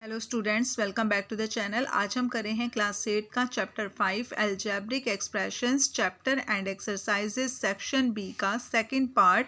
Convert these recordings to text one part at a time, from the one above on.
Hello students, welcome back to the channel. आज हम कर रहे हैं क्लास 8 का chapter 5 algebraic expressions chapter and exercises section B का सेकंड पार्ट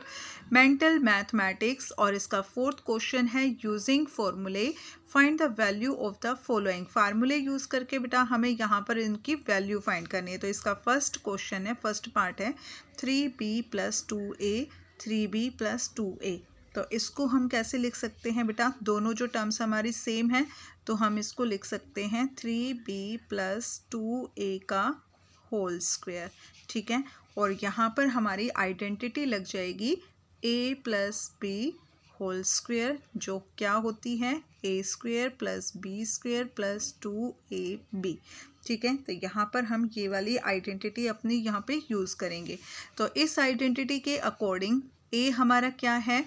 मेंटल मैथमेटिक्स और इसका फोर्थ क्वेश्चन है using formulae find the value of the following. Formulae use करके बेटा हमें यहाँ पर इनकी वैल्यू फाइंड करनी है। तो इसका फर्स्ट क्वेश्चन है, फर्स्ट पार्ट है 3b + 2a 3b + 2a। तो इसको हम कैसे लिख सकते हैं बेटा, दोनों जो टर्म्स हमारी सेम है तो हम इसको लिख सकते हैं 3b + 2a का होल स्क्वायर। ठीक है, और यहाँ पर हमारी आइडेंटिटी लग जाएगी a + b होल स्क्वायर, जो क्या होती है a² + b² + 2ab। ठीक है, तो यहाँ पर हम ये वाली आइडेंटिटी अपनी यहाँ पे यूज़ करेंगे। तो इस आइडेंटिटी के अकॉर्डिंग a हमारा क्या है,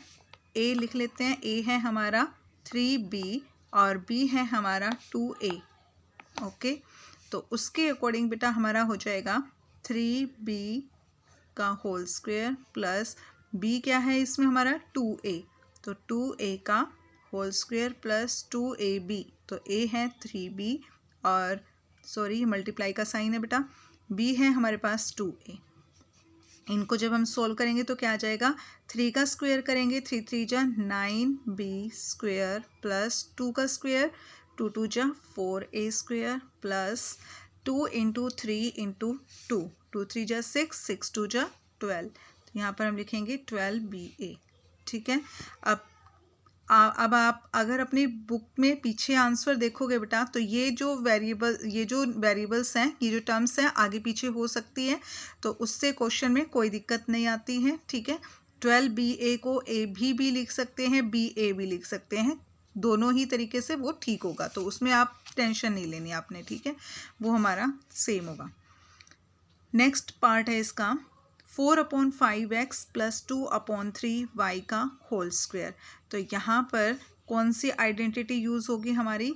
a लिख लेते हैं। a है हमारा 3b और b है हमारा 2a। ओके, तो उसके अकॉर्डिंग बेटा हमारा हो जाएगा 3b का होल स्क्वायर प्लस b क्या है इसमें हमारा 2a, तो 2a का होल स्क्वायर प्लस 2ab। तो a है 3b और सॉरी मल्टीप्लाई का साइन है बेटा, b है हमारे पास 2a। इनको जब हम सोल्व करेंगे तो क्या आ जाएगा, 3 का स्क्वायर करेंगे 3 3 जा 9b² प्लस 2 का स्क्वायर 2 2 जा 4a² प्लस 2 × 3 × 2 2 3 जा 6 6 2 जा 12। तो यहाँ पर हम लिखेंगे 12ba। ठीक है, अब आप अगर अपनी बुक में पीछे आंसर देखोगे बेटा तो ये जो वेरिएबल्स हैं, ये जो टर्म्स हैं आगे पीछे हो सकती है, तो उससे क्वेश्चन में कोई दिक्कत नहीं आती है। ठीक है, 12ba को a भी लिख सकते हैं, ba भी लिख सकते हैं, दोनों ही तरीके से वो ठीक होगा, तो उसमें आप टेंशन नहीं लेनी आपने। ठीक है, वो हमारा सेम होगा। नेक्स्ट पार्ट है इसका 4/5x + 2/3y का होल स्क्वायर। तो यहाँ पर कौन सी आइडेंटिटी यूज़ होगी हमारी,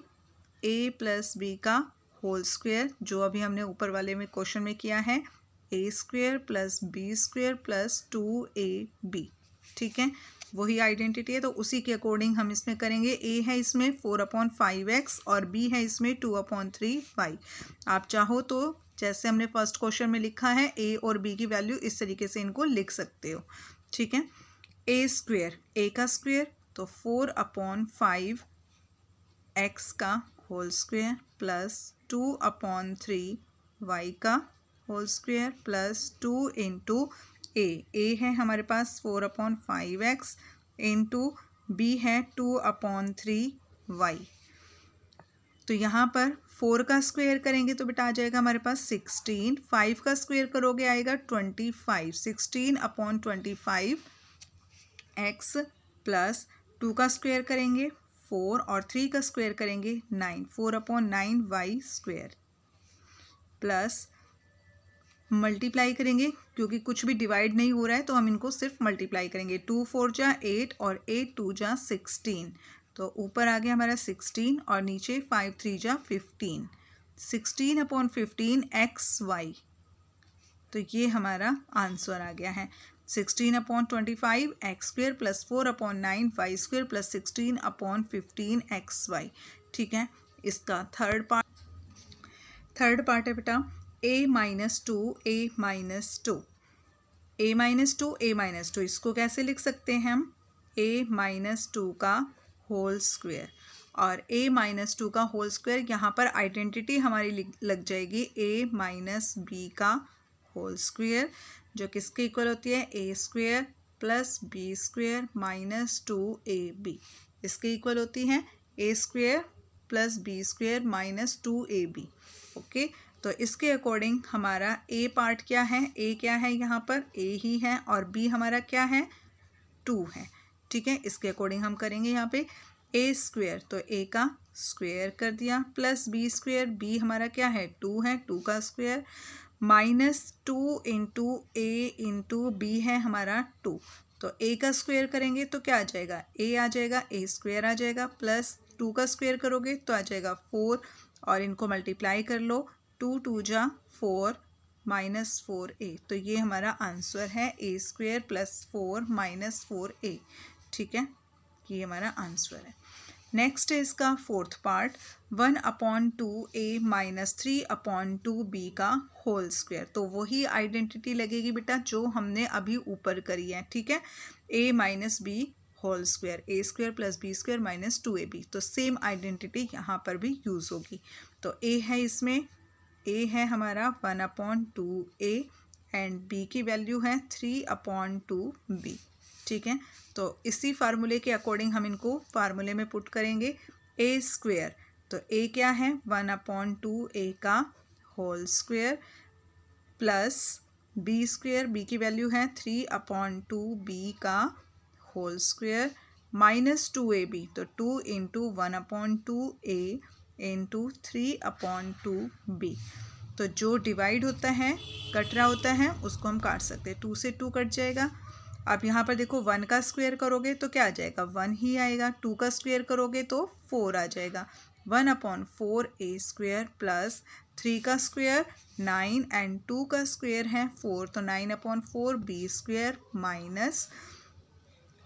a + b का होल स्क्वायर, जो अभी हमने ऊपर वाले में क्वेश्चन में किया है a² + b² + 2ab। ठीक है, वही आइडेंटिटी है, तो उसी के अकॉर्डिंग हम इसमें करेंगे। a है इसमें 4/5x और b है इसमें 2/3y। आप चाहो तो जैसे हमने फर्स्ट क्वेश्चन में लिखा है a और b की वैल्यू इस तरीके से इनको लिख सकते हो। ठीक है, a² a का स्क्वायर तो 4/5x का होल स्क्वायर प्लस 2/3y का होल स्क्वायर प्लस 2 × a है हमारे पास 4/5x इंटू b है 2/3y। तो यहाँ पर 4 का स्क्वायर करेंगे तो बेटा आ जाएगा हमारे पास 16, 5 का स्क्वायर करोगे आएगा 25, 16/25x प्लस 2 का स्क्वायर करेंगे 4 और 3 का स्क्वायर करेंगे 9, 4/9y² प्लस मल्टीप्लाई करेंगे, क्योंकि कुछ भी डिवाइड नहीं हो रहा है तो हम इनको सिर्फ मल्टीप्लाई करेंगे। 2 4 जा 8 और 8 2 जा 16, तो ऊपर आ गया हमारा 16 और नीचे 5 3 जा 15, 16/15xy। तो ये हमारा आंसर आ गया है 16/25x² plus 4/9y² plus 16/15xy। ठीक है, इसका थर्ड पार्ट है बेटा a - 2 a - 2 a - 2 a - 2। इसको कैसे लिख सकते हैं हम, a - 2 का होल स्क्वायर, और a - 2 का होल स्क्वायर यहाँ पर आइडेंटिटी हमारी लग जाएगी a - b का होल स्क्वायर, जो किसके इक्वल होती है a² + b² - 2ab। इसके इक्वल होती है a² + b² - 2ab। ओके, तो इसके अकॉर्डिंग हमारा a पार्ट क्या है, a क्या है यहाँ पर a ही है और b हमारा क्या है 2 है। ठीक है, इसके अकॉर्डिंग हम करेंगे यहाँ पे a², तो a का स्क्वायर कर दिया प्लस b², b हमारा क्या है 2 है, 2 का स्क्वायर माइनस 2 × a × b है हमारा 2, तो a का स्क्वायर करेंगे तो क्या आ जाएगा a आ जाएगा, a² आ जाएगा प्लस 2 का स्क्वायर करोगे तो आ जाएगा 4 और इनको मल्टीप्लाई कर लो 2 2 जा 4 -4a। तो ये हमारा आंसर है a² + 4 - 4a। ठीक है, ये हमारा आंसर है। नेक्स्ट है इसका fourth part 1/2a minus 3/2b का होल स्क्वायर। तो वही आइडेंटिटी लगेगी बेटा जो हमने अभी ऊपर करी है, ठीक है। a minus b whole square, a square plus b square minus 2ab। तो सेम आइडेंटिटी यहाँ पर भी यूज़ होगी। तो a है इसमें, a है हमारा 1/2a एंड b की वैल्यू है 3/2b, ठीक है। तो इसी फार्मूले के अकॉर्डिंग हम इनको फार्मूले में पुट करेंगे। ए स्क्वेयर, तो ए क्या है 1/2a का whole square plus b square, b की वैल्यू है 3/2b का होल स्क्वेयर माइनस 2ab। तो 2 इंटू 1/2a इंटू 3/2b। तो जो डिवाइड होता है, कट रहा होता है, उसको हम काट सकते हैं। 2 से 2 कट जाएगा। अब यहाँ पर देखो 1 का स्क्वायर करोगे तो क्या आ जाएगा, 1 ही आएगा। 2 का स्क्वायर करोगे तो 4 आ जाएगा। 1/4a स्क्वायर प्लस 3 का स्क्वायर 9 एंड 2 का स्क्वायर है 4, तो 9/4b स्क्वायर माइनस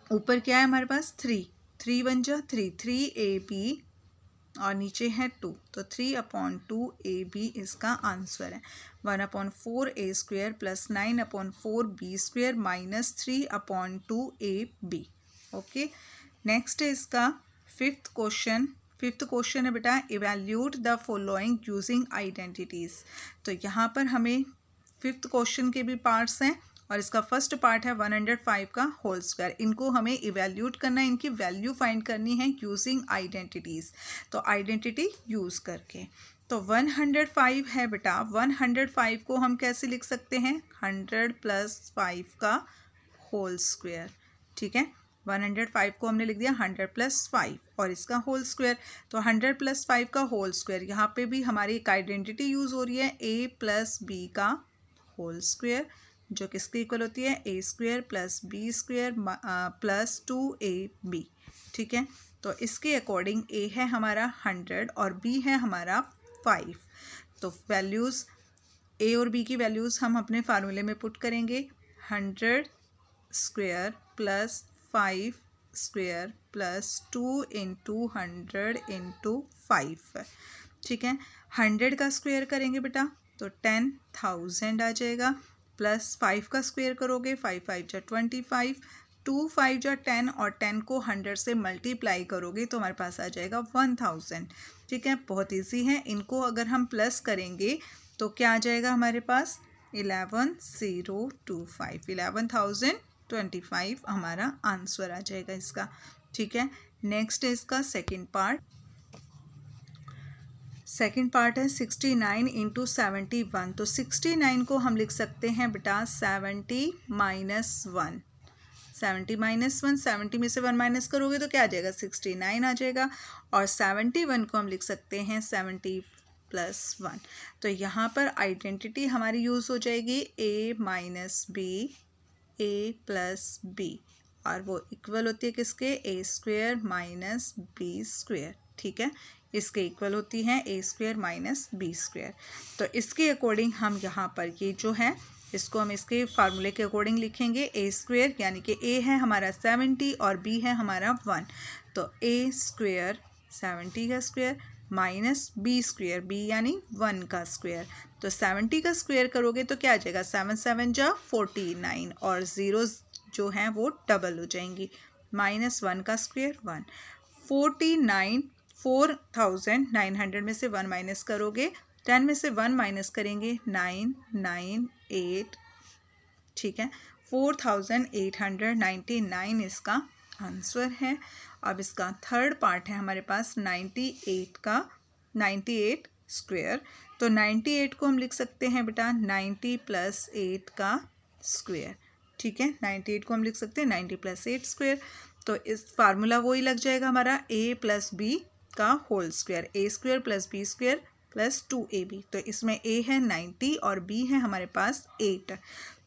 ऊपर क्या है हमारे पास 3, 3 1 जा 3, 3ab और नीचे है 2, तो 3/2ab इसका आंसर है। 1/4a square plus 9/4b square minus 3/2ab। Okay, next है इसका फिफ्थ क्वेश्चन। फिफ्थ क्वेश्चन है बेटा इवैल्यूट द फॉलोइंग यूजिंग आइडेंटिटीज। तो यहाँ पर हमें फिफ्थ क्वेश्चन के भी पार्ट्स हैं और इसका फर्स्ट पार्ट है 105 का होल स्क्वायर। इनको हमें इवैल्यूट करना है, इनकी वैल्यू फाइंड करनी है यूजिंग आइडेंटिटीज़। तो आइडेंटिटी यूज़ करके, तो 105 है बेटा, 105 को हम कैसे लिख सकते हैं, 100 + 5 का होल स्क्वायर, ठीक है। 105 को हमने लिख दिया 100 + 5 और इसका होल स्क्वायर। तो 100 + 5 का होल स्क्वायर, यहाँ पे भी हमारी एक आइडेंटिटी यूज़ हो रही है a + b का होल स्क्वायर, जो किसके इक्वल होती है a square plus b square plus 2ab, ठीक है। तो इसके अकॉर्डिंग a है हमारा 100 और b है हमारा 5। तो वैल्यूज़ a और b की वैल्यूज़ हम अपने फार्मूले में पुट करेंगे। 100 square plus 5 square plus 2 into 100 into 5, ठीक है। 100 का स्क्वायर करेंगे बेटा तो 10,000 आ जाएगा, प्लस 5 का स्क्वायर करोगे 5 5 जा 25, 2 5 जा 10 और 10 को 100 से मल्टीप्लाई करोगे तो हमारे पास आ जाएगा 1000, ठीक है। बहुत इजी है, इनको अगर हम प्लस करेंगे तो क्या आ जाएगा हमारे पास 11025, 11,025 हमारा आंसर आ जाएगा इसका, ठीक है। नेक्स्ट है इसका सेकंड पार्ट। सेकेंड पार्ट है 69 इंटू 71। तो 69 को हम लिख सकते हैं बेटा 70 - 1, 70 - 1, 70 में से 1 माइनस करोगे तो क्या आ जाएगा 69 आ जाएगा। और 71 को हम लिख सकते हैं 70 + 1। तो यहाँ पर आइडेंटिटी हमारी यूज़ हो जाएगी a - b, a + b, और वो इक्वल होती है किसके, a square minus b square, ठीक है। इसके इक्वल होती है a square minus b square. तो इसके अकॉर्डिंग हम यहाँ पर ये जो है इसको हम इसके फार्मूले के अकॉर्डिंग लिखेंगे। a स्क्वायर यानी कि a है हमारा 70 और b है हमारा 1, तो a स्क्वायर 70 का square minus b square, b यानी 1 का स्क्वायर। तो 70 का स्क्वायर करोगे तो क्या आ जाएगा 7 7 जा 49 और ज़ीरोज़ जो हैं वो डबल हो जाएंगी, -1 का स्क्वायर 1, 49, 4900 में से 1 माइनस करोगे, 10 में से 1 माइनस करेंगे 998, ठीक है। 4899 इसका आंसर है। अब इसका थर्ड पार्ट है हमारे पास 98 का, 98 स्क्वायर। तो 98 को हम लिख सकते हैं बेटा 90 + 8 का स्क्वायर, ठीक है। 98 को हम लिख सकते हैं 90 + 8 स्क्वायर। तो इस फार्मूला वही लग जाएगा हमारा a + b का whole square, a square plus b square plus 2ab। तो इसमें a है 90 और b है हमारे पास 8।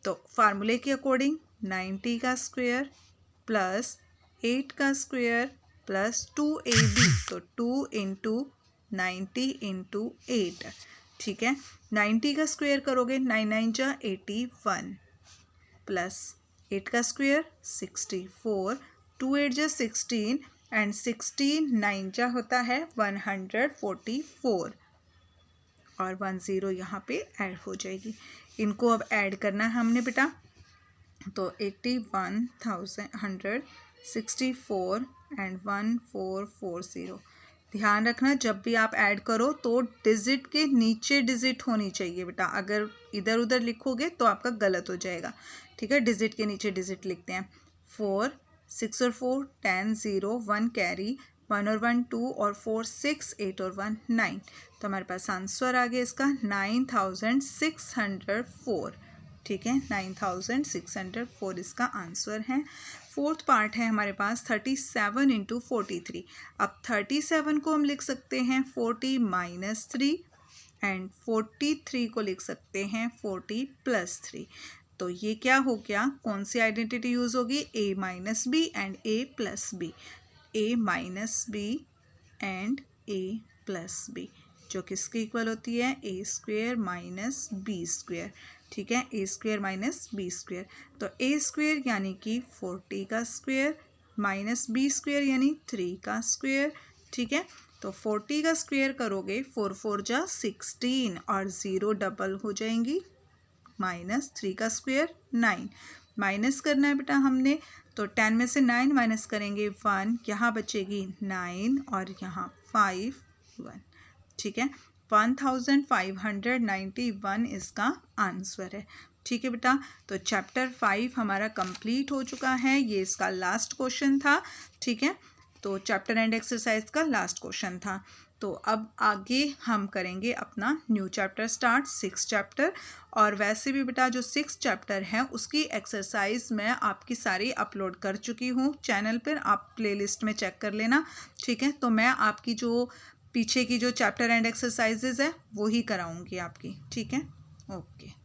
तो फार्मूले के अकॉर्डिंग 90 का स्क्वायर प्लस 8 का स्क्वायर प्लस 2ab, तो 2 इंटू 90 इंटू 8, ठीक है। 90 का स्क्वायर करोगे 9 9 जा 81 प्लस 8 का स्क्वायर 64, 2 8 जा 16 एंड 16 9 जा होता है 144 और 10 यहाँ पे ऐड हो जाएगी। इनको अब ऐड करना है हमने बेटा, तो 81,164 एंड 1440। ध्यान रखना जब भी आप ऐड करो तो डिजिट के नीचे डिजिट होनी चाहिए बेटा, अगर इधर उधर लिखोगे तो आपका गलत हो जाएगा। ठीक है, डिजिट के नीचे डिजिट लिखते हैं। 4 6 और 4 10 0 1 कैरी 1 और 1 2 और 4 6 8 और 1 9। तो हमारे पास आंसर आ गया इसका 9604। ठीक है, 9604 इसका आंसर है। फोर्थ पार्ट है हमारे पास 37 इंटू 43। अब 37 को हम लिख सकते हैं 40 माइनस 3 एंड 43 को लिख सकते हैं 40 प्लस 3। तो ये क्या हो गया, कौन सी आइडेंटिटी यूज़ होगी, a minus B and a plus B, a minus B and a plus B, जो किसके इक्वल होती है a square minus B square. ठीक है, a square minus B square, तो a स्क्वेयर यानी कि 40 का स्क्वेयर माइनस बी स्क्वेयर यानी 3 का स्क्वेयर। ठीक है, तो 40 का स्क्वेयर करोगे 4 4 जा 16 और 0 डबल हो जाएंगी, माइनस 3 का स्क्वेयर 9। माइनस करना है बेटा हमने, तो 10 में से 9 माइनस करेंगे 1, यहाँ बचेगी 9 और यहाँ 5 1। ठीक है, 1591 इसका आंसर है। ठीक है बेटा, तो चैप्टर 5 हमारा कंप्लीट हो चुका है, ये इसका लास्ट क्वेश्चन था। ठीक है, तो चैप्टर एंड एक्सरसाइज का लास्ट क्वेश्चन था। तो अब आगे हम करेंगे अपना न्यू चैप्टर स्टार्ट, 6 चैप्टर। और वैसे भी बेटा जो 6 चैप्टर है उसकी एक्सरसाइज मैं आपकी सारी अपलोड कर चुकी हूँ चैनल पर, आप प्लेलिस्ट में चेक कर लेना। ठीक है, तो मैं आपकी जो पीछे की जो चैप्टर एंड एक्सरसाइजेज है वो ही कराऊंगी आपकी। ठीक है, ओके।